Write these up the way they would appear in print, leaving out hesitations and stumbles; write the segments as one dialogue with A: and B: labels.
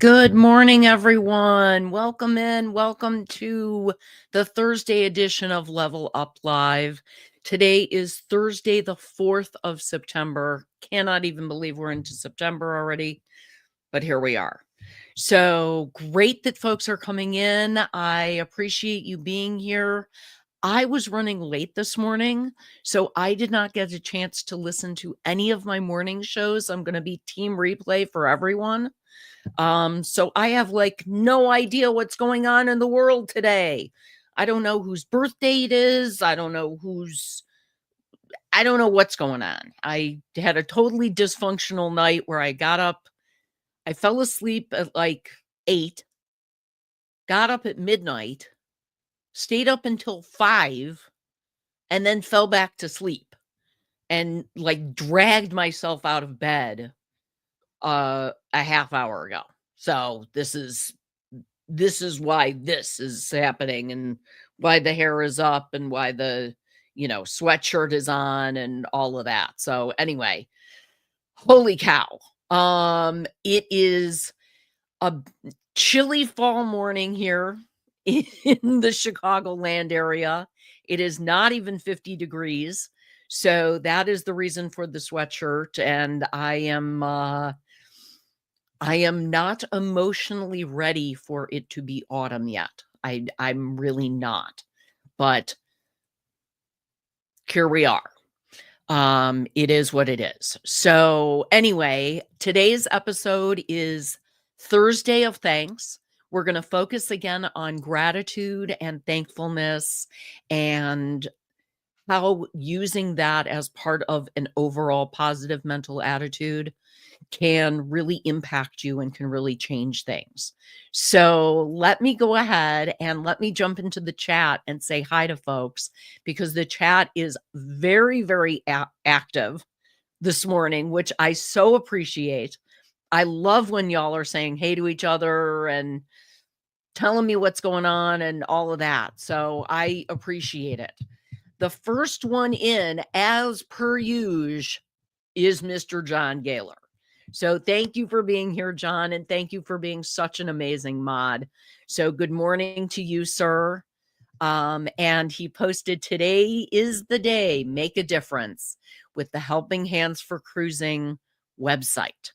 A: Good morning, everyone. Welcome in. Welcome to the Thursday edition of Level Up Live. Today is Thursday, the 4th of September. Cannot even believe we're into September already, but here we are. So great that folks are coming in. I appreciate you being here. I was running late this morning, so I did not get a chance to listen to any of my morning shows. I'm going to be team replay for everyone. So I have no idea what's going on in the world today. I don't know whose birthday it is. I don't know what's going on. I had a totally dysfunctional night where I got up, I fell asleep at 8, got up at midnight, stayed up until 5, and then fell back to sleep and dragged myself out of bed a half hour ago. So this is why this is happening and why the hair is up and why the sweatshirt is on and all of that. So anyway, holy cow. It is a chilly fall morning here in the Chicagoland area. It is not even 50 degrees. So that is the reason for the sweatshirt. And I am not emotionally ready for it to be autumn yet. I'm really not. But here we are. It is what it is. So anyway, today's episode is Thursday of Thanks. We're going to focus again on gratitude and thankfulness and how using that as part of an overall positive mental attitude can really impact you and can really change things. So let me go ahead and let me jump into the chat and say hi to folks, because the chat is very, very active this morning, which I so appreciate. I love when y'all are saying hey to each other and telling me what's going on and all of that. So I appreciate it. The first one in, as per usual, is Mr. John Gaylor. So thank you for being here, John, and thank you for being such an amazing mod. So good morning to you, sir. And he posted, today is the day, make a difference, with the Helping Hands for Cruising website.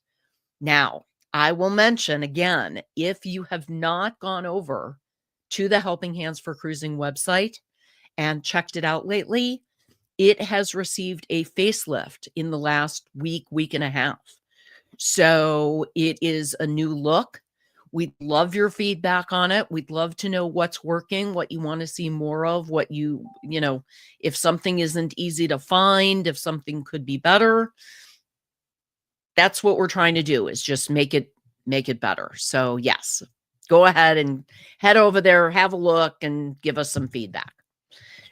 A: Now, I will mention again, if you have not gone over to the Helping Hands for Cruising website and checked it out lately, it has received a facelift in the last week and a half. So it is a new look. We'd love your feedback on it. We'd love to know what's working, what you want to see more of, what if something isn't easy to find, if something could be better. That's what we're trying to do, is just make it better. So yes, go ahead and head over there, have a look, and give us some feedback.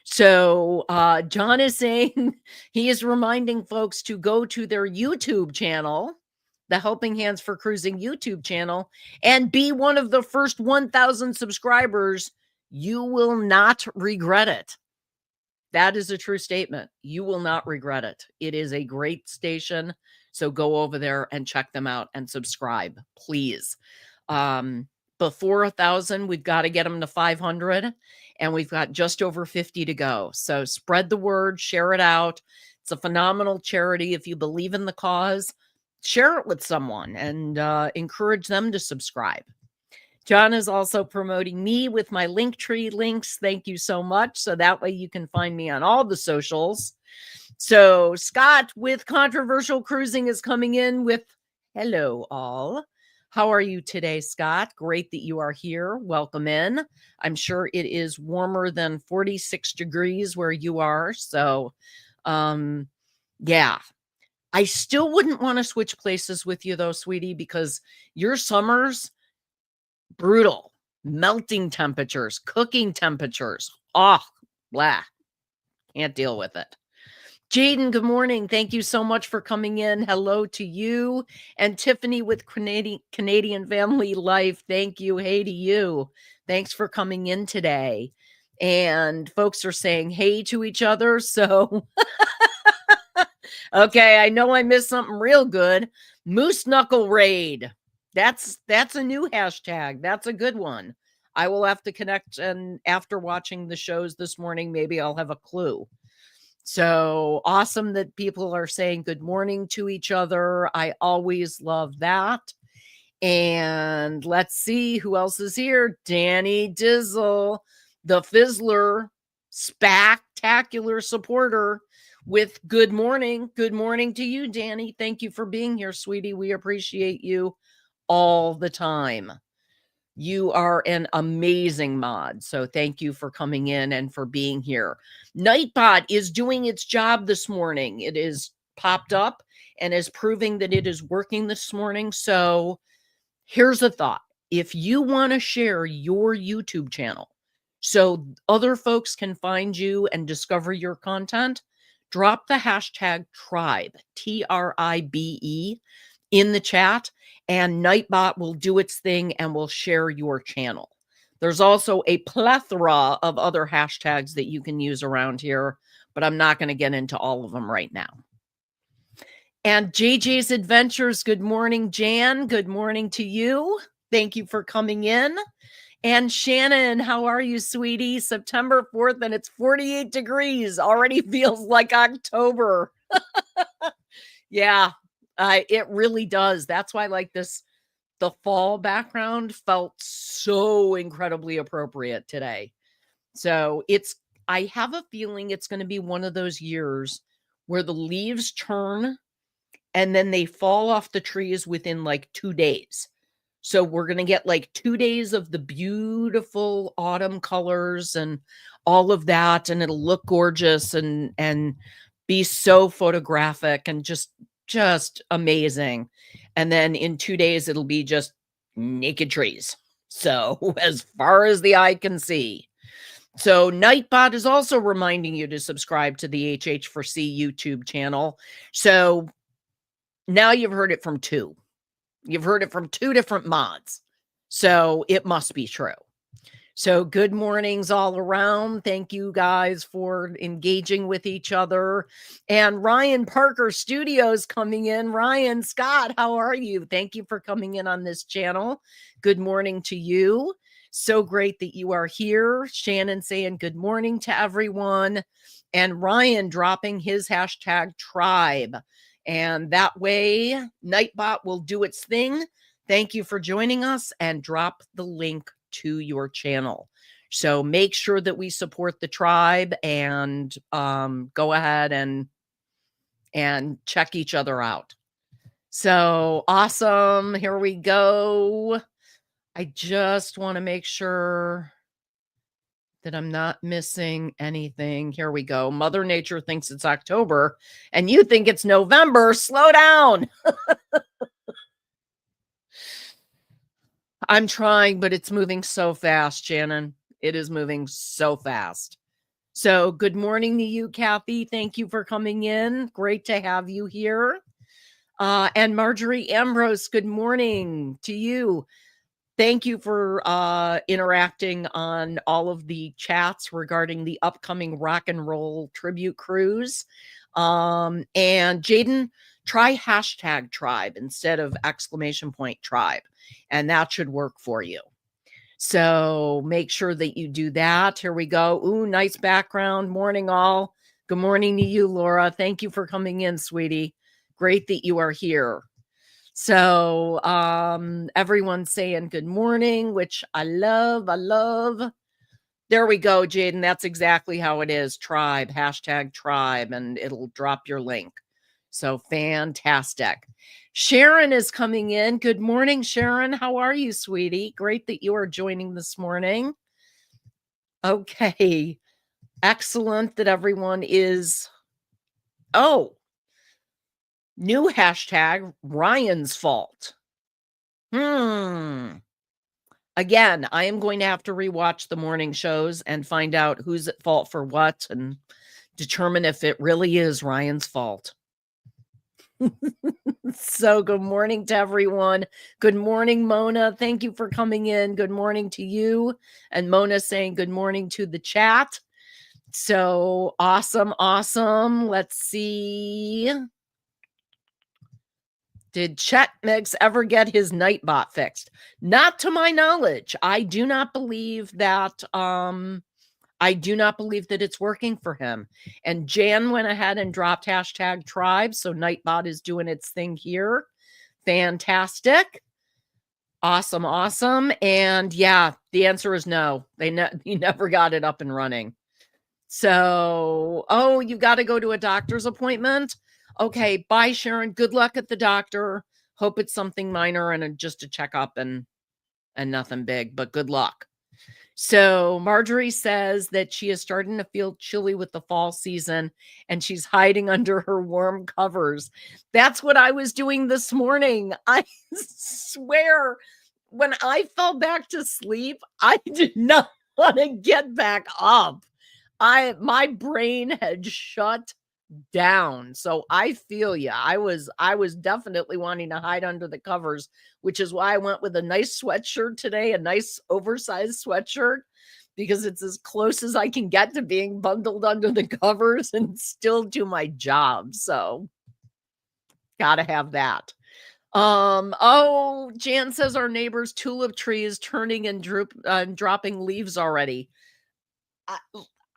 A: So John is saying he is reminding folks to go to their YouTube channel, the Helping Hands for Cruising YouTube channel, and be one of the first 1,000 subscribers. You will not regret it. That is a true statement. You will not regret it. It is a great station. So go over there and check them out and subscribe, please. Before 1,000, we've got to get them to 500, and we've got just over 50 to go. So spread the word, share it out. It's a phenomenal charity. If you believe in the cause, share it with someone and encourage them to subscribe. John is also promoting me with my Linktree links. Thank you so much. So that way you can find me on all the socials. So Scott with Controversial Cruising is coming in with, hello all. How are you today, Scott? Great that you are here. Welcome in. I'm sure it is warmer than 46 degrees where you are. So, yeah. I still wouldn't want to switch places with you though, sweetie, because your summers, brutal. Melting temperatures, cooking temperatures. Oh, blah. Can't deal with it. Jaden, good morning. Thank you so much for coming in. Hello to you. And Tiffany with Canadian Family Life. Thank you. Hey to you. Thanks for coming in today. And folks are saying hey to each other. So, okay, I know I missed something real good. Moose Knuckle Raid. That's a new hashtag. That's a good one. I will have to connect, and after watching the shows this morning, maybe I'll have a clue. So awesome that people are saying good morning to each other. I always love that. And let's see who else is here. Danny Dizzle, the Fizzler, spectacular supporter with good morning. Good morning to you, Danny. Thank you for being here, sweetie. We appreciate you all the time. You are an amazing mod. So thank you for coming in and for being here. Nightbot is doing its job this morning. It is popped up and is proving that it is working this morning. So here's a thought. If you want to share your YouTube channel so other folks can find you and discover your content, drop the hashtag tribe, TRIBE, in the chat, and Nightbot will do its thing and will share your channel. There's also a plethora of other hashtags that you can use around here, but I'm not going to get into all of them right now. And JJ's Adventures, good morning, Jan. Good morning to you. Thank you for coming in. And Shannon, how are you, sweetie? September 4th, and it's 48 degrees. Already feels like October. Yeah, it really does. That's why, like this, the fall background felt so incredibly appropriate today. So I have a feeling it's going to be one of those years where the leaves turn and then they fall off the trees within like 2 days. So we're going to get like 2 days of the beautiful autumn colors and all of that. And it'll look gorgeous and be so photographic and just amazing. And then in 2 days, it'll be just naked trees. So as far as the eye can see. So Nightbot is also reminding you to subscribe to the HH4C YouTube channel. So now you've heard it from two. You've heard it from two different mods. So it must be true. So good mornings all around. Thank you guys for engaging with each other. And Ryan Parker Studios coming in. Ryan Scott, how are you? Thank you for coming in on this channel. Good morning to you. So great that you are here. Shannon saying good morning to everyone. And Ryan dropping his hashtag tribe. And that way, Nightbot will do its thing. Thank you for joining us, and drop the link to your channel. So make sure that we support the tribe and go ahead and check each other out. So awesome. Here we go. I just want to make sure that I'm not missing anything. Here we go. Mother Nature thinks it's October and you think it's November. Slow down. I'm trying, but it's moving so fast, Shannon. It is moving so fast. So good morning to you, Kathy. Thank you for coming in. Great to have you here. And Marjorie Ambrose, good morning to you. Thank you for interacting on all of the chats regarding the upcoming rock and roll tribute cruise. And Jaden, try hashtag tribe instead of exclamation point tribe, and that should work for you. So make sure that you do that. Here we go. Ooh, nice background. Morning all. Good morning to you, Laura. Thank you for coming in, sweetie. Great that you are here. So everyone's saying good morning, which I love. I love. There we go, Jaden. That's exactly how it is. Tribe, hashtag tribe, and it'll drop your link. So fantastic. Sharon is coming in. Good morning, Sharon. How are you, sweetie? Great that you are joining this morning. Okay. Excellent that everyone is. Oh, new hashtag Ryan's fault. Again, I am going to have to rewatch the morning shows and find out who's at fault for what and determine if it really is Ryan's fault. So good morning to everyone. Good morning, Mona. Thank you for coming in. Good morning to you. And Mona saying good morning to the chat. So awesome, awesome. Let's see. Did Chet Mix ever get his Nightbot fixed? Not to my knowledge. I do not believe that it's working for him. And Jan went ahead and dropped hashtag tribe. So Nightbot is doing its thing here. Fantastic. Awesome. Awesome. And yeah, the answer is no. He never got it up and running. So, oh, you got to go to a doctor's appointment. Okay. Bye, Sharon. Good luck at the doctor. Hope it's something minor and just a checkup and nothing big, but good luck. So Marjorie says that she is starting to feel chilly with the fall season and she's hiding under her warm covers. That's what I was doing this morning. I swear, when I fell back to sleep, I did not want to get back up. My brain had shut down. So I feel you. I was definitely wanting to hide under the covers, which is why I went with a nice sweatshirt today, a nice oversized sweatshirt, because it's as close as I can get to being bundled under the covers and still do my job. So gotta have that. Oh, Jan says our neighbor's tulip tree is turning and dropping leaves already.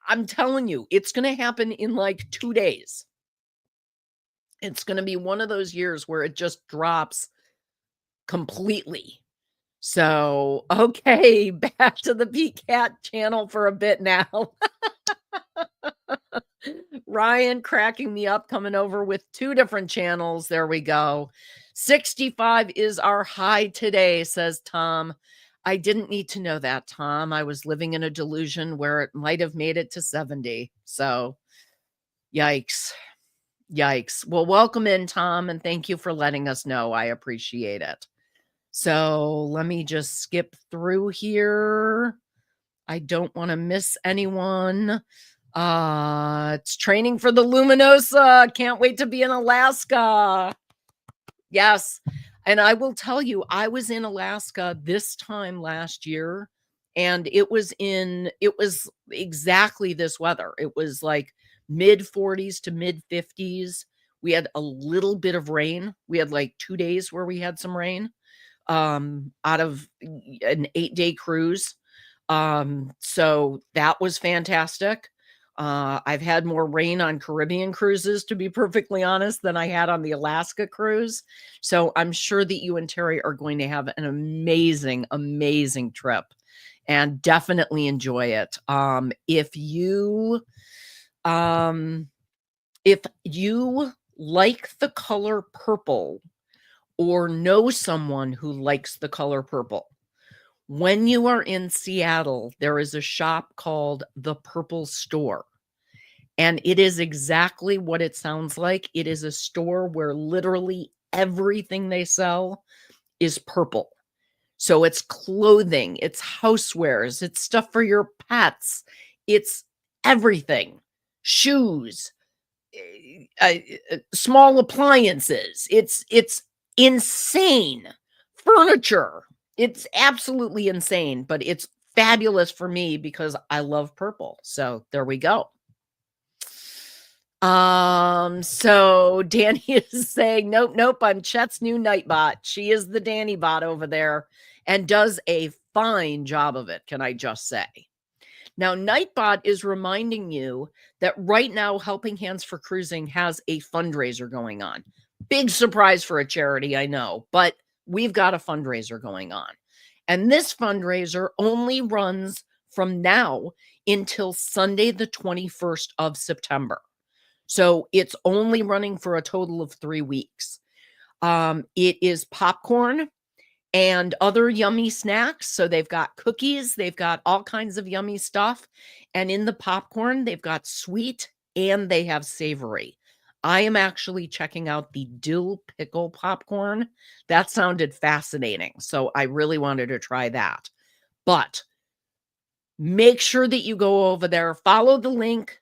A: I'm telling you, it's going to happen in like 2 days. It's going to be one of those years where it just drops completely. So, okay, back to the PCAT channel for a bit now. Ryan cracking me up, coming over with 2 different channels. There we go. 65 is our high today, says Tom. I didn't need to know that, Tom. I was living in a delusion where it might have made it to 70. So, yikes. Yikes. Well, welcome in, Tom, and thank you for letting us know. I appreciate it. So, let me just skip through here. I don't want to miss anyone. It's training for the Luminosa. Can't wait to be in Alaska. Yes. And I will tell you, I was in Alaska this time last year, and it was exactly this weather. It was like mid 40s to mid 50s. We had a little bit of rain. We had like 2 days where we had some rain out of an 8-day cruise. So that was fantastic. I've had more rain on Caribbean cruises, to be perfectly honest, than I had on the Alaska cruise. So I'm sure that you and Terry are going to have an amazing, amazing trip and definitely enjoy it. If you like the color purple or know someone who likes the color purple, when you are in Seattle, there is a shop called The Purple Store. And it is exactly what it sounds like. It is a store where literally everything they sell is purple. So it's clothing, it's housewares, it's stuff for your pets, it's everything. Shoes, small appliances. It's insane. Furniture. It's absolutely insane, but it's fabulous for me because I love purple. So there we go. So Danny is saying, nope, I'm Chet's new Nightbot. She is the Danny bot over there and does a fine job of it, can I just say. Now, Nightbot is reminding you that right now Helping Hands for Cruising has a fundraiser going on. Big surprise for a charity, I know, but we've got a fundraiser going on. And this fundraiser only runs from now until Sunday, the 21st of September. So it's only running for a total of 3 weeks. It is popcorn and other yummy snacks. So they've got cookies, they've got all kinds of yummy stuff. And in the popcorn, they've got sweet and they have savory. I am actually checking out the dill pickle popcorn. That sounded fascinating. So I really wanted to try that. But make sure that you go over there, follow the link,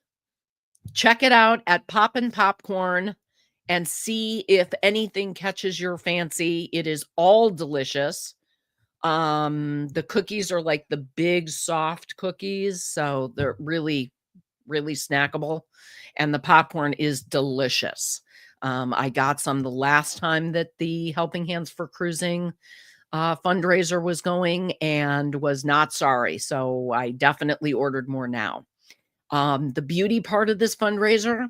A: check it out at Poppin' Popcorn and see if anything catches your fancy. It is all delicious. The cookies are like the big soft cookies, so they're really, really snackable. And the popcorn is delicious. I got some the last time that the Helping Hands for Cruising fundraiser was going and was not sorry. So I definitely ordered more now. The beauty part of this fundraiser,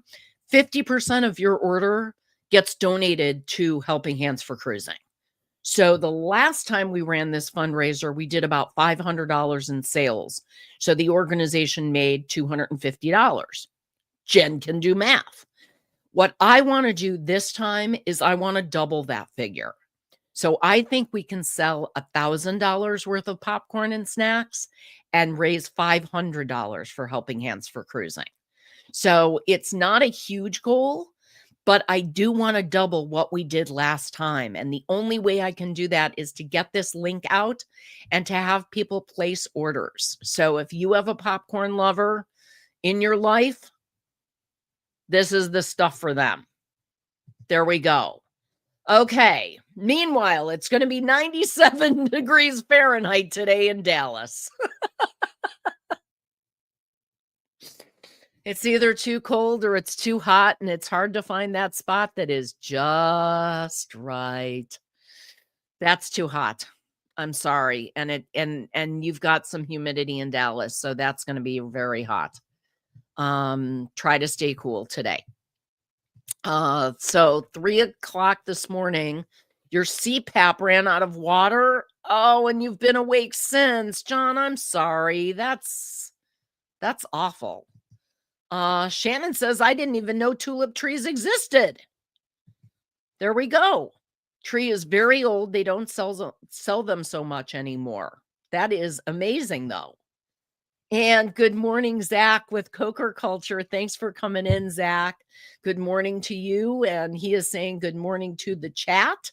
A: 50% of your order gets donated to Helping Hands for Cruising. So the last time we ran this fundraiser, we did about $500 in sales. So the organization made $250. Jen can do math. What I want to do this time is I want to double that figure. So I think we can sell $1,000 worth of popcorn and snacks and raise $500 for Helping Hands for Cruising. So it's not a huge goal, but I do want to double what we did last time. And the only way I can do that is to get this link out and to have people place orders. So if you have a popcorn lover in your life, this is the stuff for them. There we go. Okay. Meanwhile, it's going to be 97 degrees Fahrenheit today in Dallas. It's either too cold or it's too hot, and it's hard to find that spot that is just right. That's too hot. I'm sorry. And you've got some humidity in Dallas, so that's going to be very hot. Try to stay cool today. So 3:00 this morning, your CPAP ran out of water. Oh, and you've been awake since. John, I'm sorry. That's awful. Shannon says, I didn't even know tulip trees existed. There we go. Tree is very old. They don't sell them so much anymore. That is amazing, though. And good morning, Zach with Coker Culture. Thanks for coming in, Zach. Good morning to you. And he is saying good morning to the chat.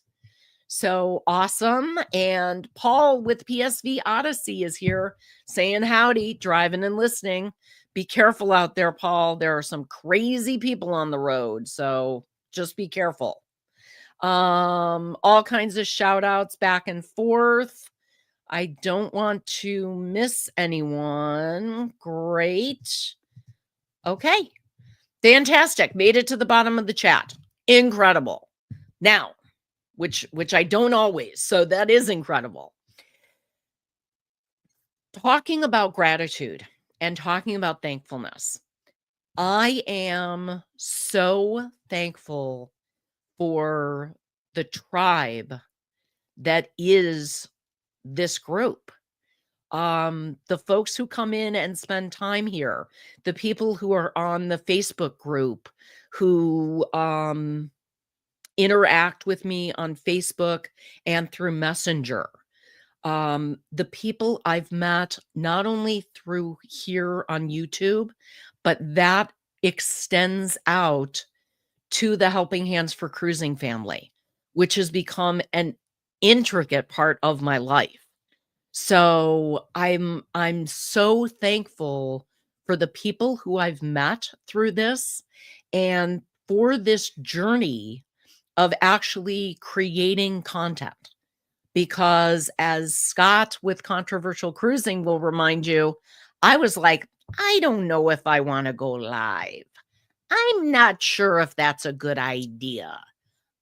A: So awesome. And Paul with PSV Odyssey is here saying howdy, driving and listening. Be careful out there, Paul. There are some crazy people on the road. So just be careful. All kinds of shout outs back and forth. I don't want to miss anyone. Great. Okay. Fantastic. Made it to the bottom of the chat. Incredible. Now, which I don't always. So that is incredible. Talking about gratitude and talking about thankfulness. I am so thankful for the tribe that is this group. The folks who come in and spend time here, the people who are on the Facebook group, who interact with me on Facebook and through Messenger. The people I've met not only through here on YouTube, but that extends out to the Helping Hands for Cruising family, which has become an intricate part of my life. So I'm so thankful for the people who I've met through this and for this journey of actually creating content. Because as Scott with Controversial Cruising will remind you, I was like, I don't know if I want to go live. I'm not sure if that's a good idea.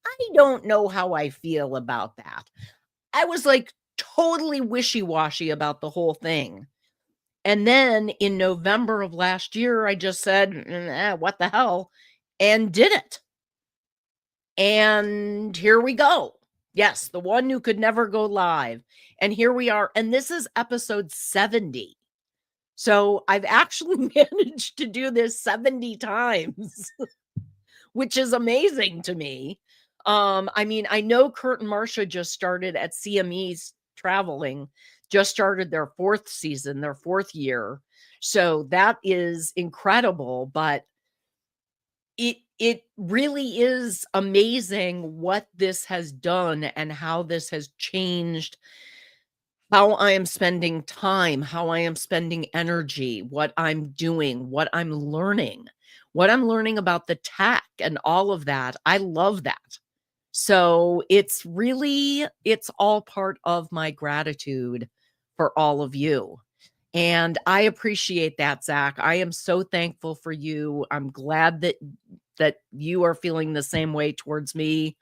A: I don't know how I feel about that. I was like totally wishy-washy about the whole thing. And then in November of last year, I just said, what the hell, and did it. And here we go. Yes, the one who could never go live. And here we are. And this is episode 70. So I've actually managed to do this 70 times, which is amazing to me. I mean, I know Kurt and Marcia just started at CME's Traveling, just started their 4th season, their 4th year. So that is incredible, but it really is amazing what this has done and how this has changed how I am spending time, how I am spending energy, what I'm doing, what I'm learning about the tech and all of that. I love that. So it's all part of my gratitude for all of you. And I appreciate that, Zach. I am so thankful for you. I'm glad that that you are feeling the same way towards me.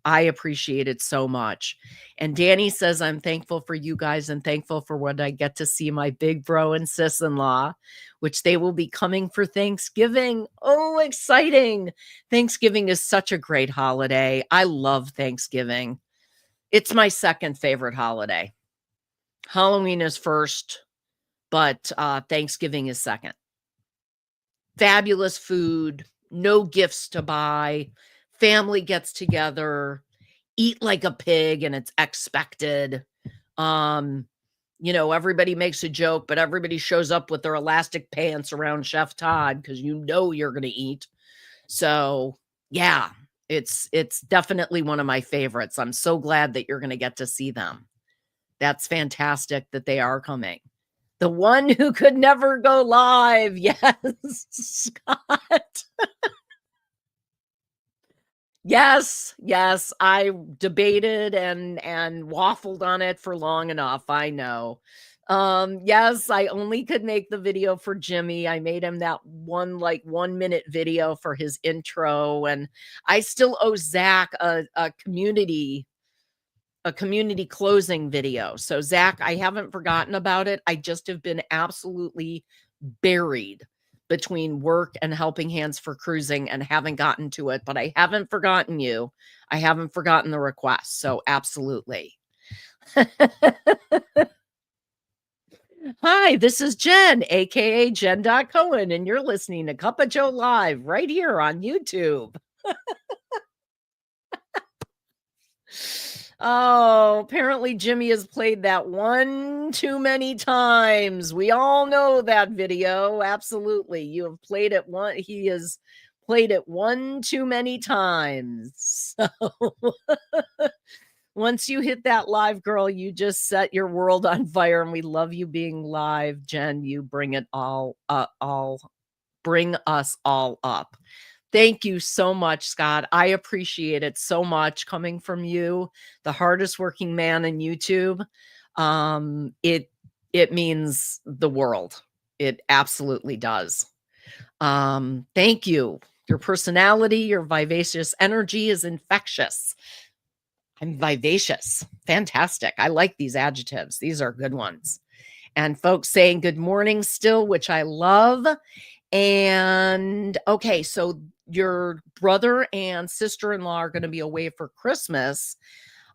A: I appreciate it so much. And Danny says, I'm thankful for you guys and thankful for what I get to see my big bro and sis-in-law, which they will be coming for Thanksgiving. Oh, exciting. Thanksgiving is such a great holiday. I love Thanksgiving. It's my second favorite holiday. Halloween is first, but Thanksgiving is second. Fabulous food, no gifts to buy, family gets together, eat like a pig, and it's expected. Everybody makes a joke, but everybody shows up with their elastic pants around Chef Todd because you're going to eat. So, yeah, it's definitely one of my favorites. I'm so glad that you're going to get to see them. That's fantastic that they are coming. The one who could never go live. Yes, Scott. Yes, I debated and waffled on it for long enough, I know. Yes, I only could make the video for Jimmy. I made him that one, 1-minute video for his intro, and I still owe Zach a community closing video. So Zach, I haven't forgotten about it. I just have been absolutely buried between work and helping hands for cruising and haven't gotten to it, but I haven't forgotten you. I haven't forgotten the request. So absolutely. Hi, this is Jen, aka Jendotcohen, and you're listening to Cup of Joe Live right here on YouTube. Oh, apparently Jimmy has played that one too many times. We all know that video. Absolutely. You have played it one. He has played it one too many times. So once you hit that live, girl, you just set your world on fire, and we love you being live. Jen, you bring it bring us all up. Thank you so much, Scott. I appreciate it so much coming from you, the hardest working man in YouTube. It means the world. It absolutely does. Thank you. Your personality, your vivacious energy is infectious. I'm vivacious. Fantastic. I like these adjectives. These are good ones. And folks saying good morning still, which I love. And okay, so your brother and sister-in-law are going to be away for Christmas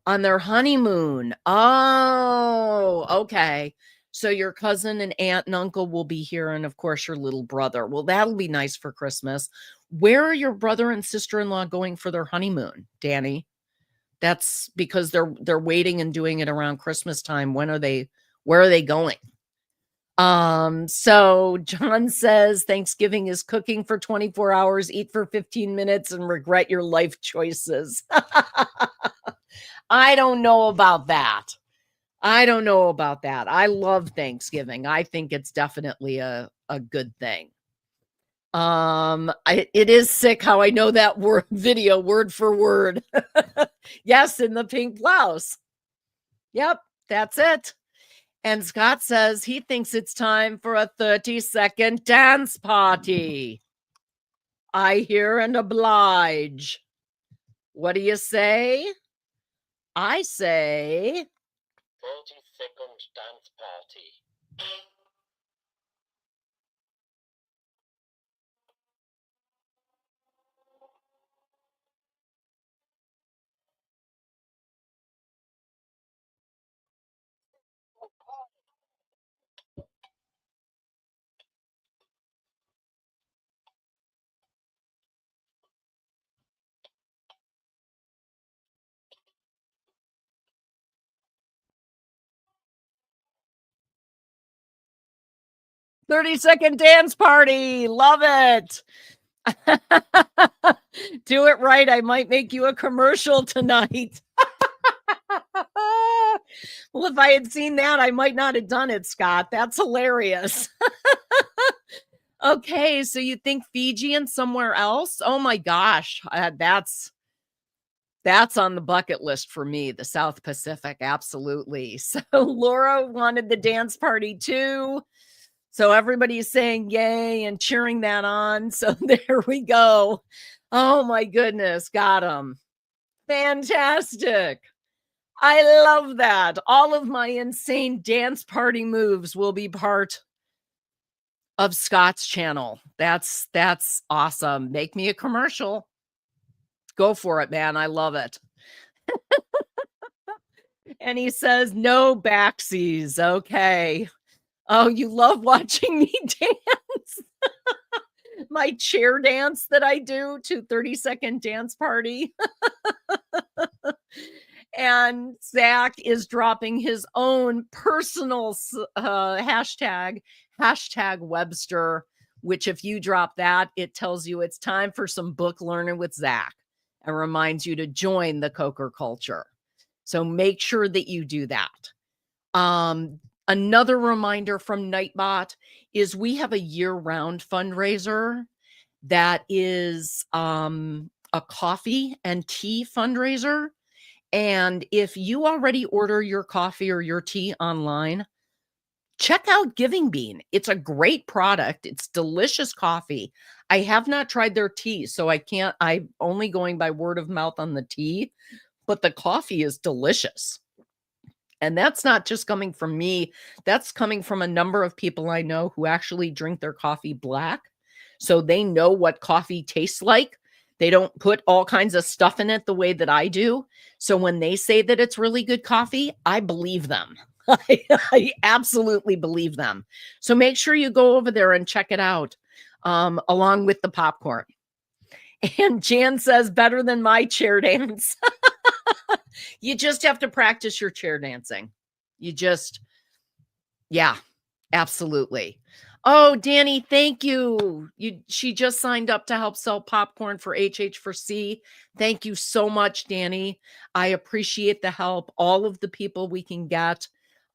A: on their honeymoon. Oh, okay. So your cousin and aunt and uncle will be here, and of course your little brother. Well, that'll be nice for Christmas. Where are your brother and sister-in-law going for their honeymoon, Danny? That's because they're waiting and doing it around Christmas time. Where are they going? So John says Thanksgiving is cooking for 24 hours, eat for 15 minutes, and regret your life choices. I don't know about that. I love Thanksgiving. I think it's definitely a good thing. It is sick how I know that video word for word. Yes, in the pink blouse. Yep, that's it. And Scott says he thinks it's time for a 30-second dance party. I hear and oblige. What do you say? I say 30-second dance party. "30-second dance party. Love it." Do it right. I might make you a commercial tonight. Well, if I had seen that, I might not have done it, Scott. That's hilarious. Okay, so you think Fiji and somewhere else? Oh my gosh, that's on the bucket list for me, the South Pacific, absolutely. So Laura wanted the dance party too. So everybody's saying yay and cheering that on. So there we go. Oh my goodness, got him. Fantastic. I love that. All of my insane dance party moves will be part of Scott's channel. That's awesome. Make me a commercial. Go for it, man. I love it. And he says, "No backsies." Okay. Oh, you love watching me dance? My chair dance that I do to 30-second dance party. And Zach is dropping his own personal hashtag Webster, which if you drop that, it tells you it's time for some book learning with Zach and reminds you to join the Coker culture. So make sure that you do that. Another reminder from Nightbot is we have a year-round fundraiser that is a coffee and tea fundraiser. And if you already order your coffee or your tea online, check out Giving Bean. It's a great product. It's delicious coffee. I have not tried their tea, so I'm only going by word of mouth on the tea, but the coffee is delicious. And that's not just coming from me. That's coming from a number of people I know who actually drink their coffee black. So they know what coffee tastes like. They don't put all kinds of stuff in it the way that I do. So when they say that it's really good coffee, I believe them. I absolutely believe them. So make sure you go over there and check it out, along with the popcorn. And Jan says, better than my chair dance. You just have to practice your chair dancing. Yeah, absolutely. Oh, Danny, thank you. She just signed up to help sell popcorn for HH4C. Thank you so much, Danny. I appreciate the help. All of the people we can get.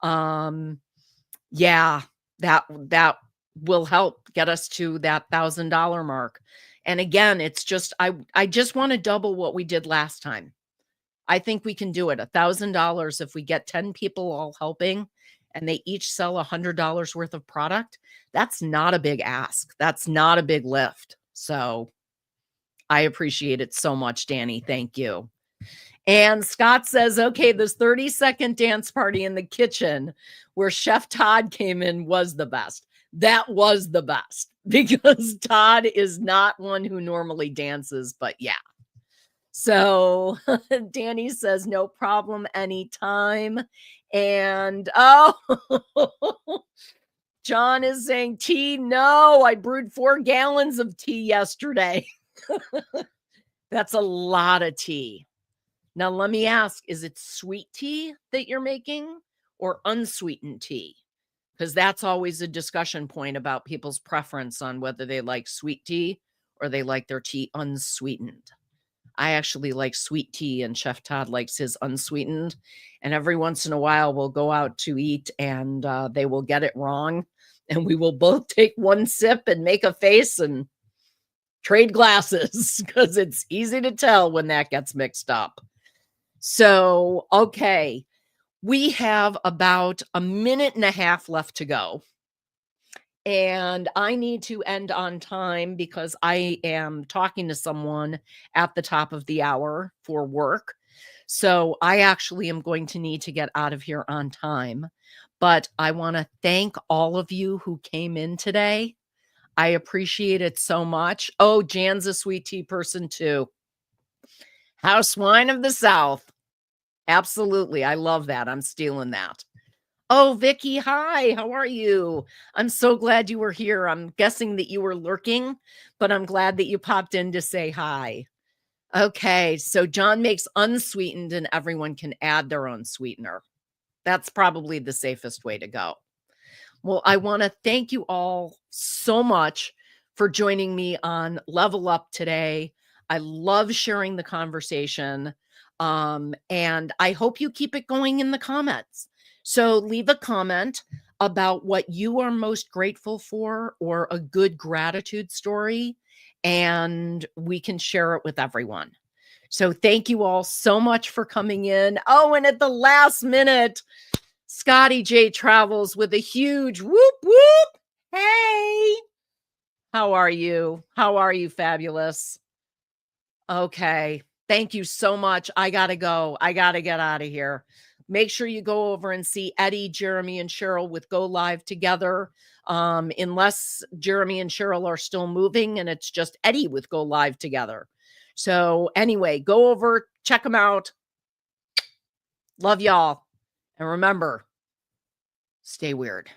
A: Yeah, that will help get us to that $1,000 mark. And again, it's just I just want to double what we did last time. I think we can do it. $1,000 if we get 10 people all helping and they each sell $100 worth of product. That's not a big ask. That's not a big lift. So I appreciate it so much, Danny. Thank you. And Scott says, okay, this 30-second dance party in the kitchen where Chef Todd came in was the best. That was the best because Todd is not one who normally dances, but yeah. So Danny says, no problem anytime. And John is saying tea. No, I brewed 4 gallons of tea yesterday. That's a lot of tea. Now, let me ask, is it sweet tea that you're making or unsweetened tea? Because that's always a discussion point about people's preference on whether they like sweet tea or they like their tea unsweetened. I actually like sweet tea and Chef Todd likes his unsweetened. And every once in a while we'll go out to eat and they will get it wrong. And we will both take one sip and make a face and trade glasses because it's easy to tell when that gets mixed up. So, okay, we have about a minute and a half left to go. And I need to end on time because I am talking to someone at the top of the hour for work. So I actually am going to need to get out of here on time. But I want to thank all of you who came in today. I appreciate it so much. Oh, Jan's a sweet tea person too. House wine of the South. Absolutely. I love that. I'm stealing that. Oh, Vicky, hi. How are you? I'm so glad you were here. I'm guessing that you were lurking, but I'm glad that you popped in to say hi. Okay, so John makes unsweetened and everyone can add their own sweetener. That's probably the safest way to go. Well, I want to thank you all so much for joining me on Level Up today. I love sharing the conversation. And I hope you keep it going in the comments. So leave a comment about what you are most grateful for or a good gratitude story, and we can share it with everyone. So thank you all so much for coming in. Oh, and at the last minute, Scotty J Travels with a huge whoop whoop. Hey, how are you? How are you, fabulous? Okay. Thank you so much. I gotta go. I gotta get out of here. Make sure you go over and see Eddie, Jeremy, and Cheryl with Go Live Together. Unless Jeremy and Cheryl are still moving and it's just Eddie with Go Live Together. So anyway, go over, check them out. Love y'all. And remember, stay weird.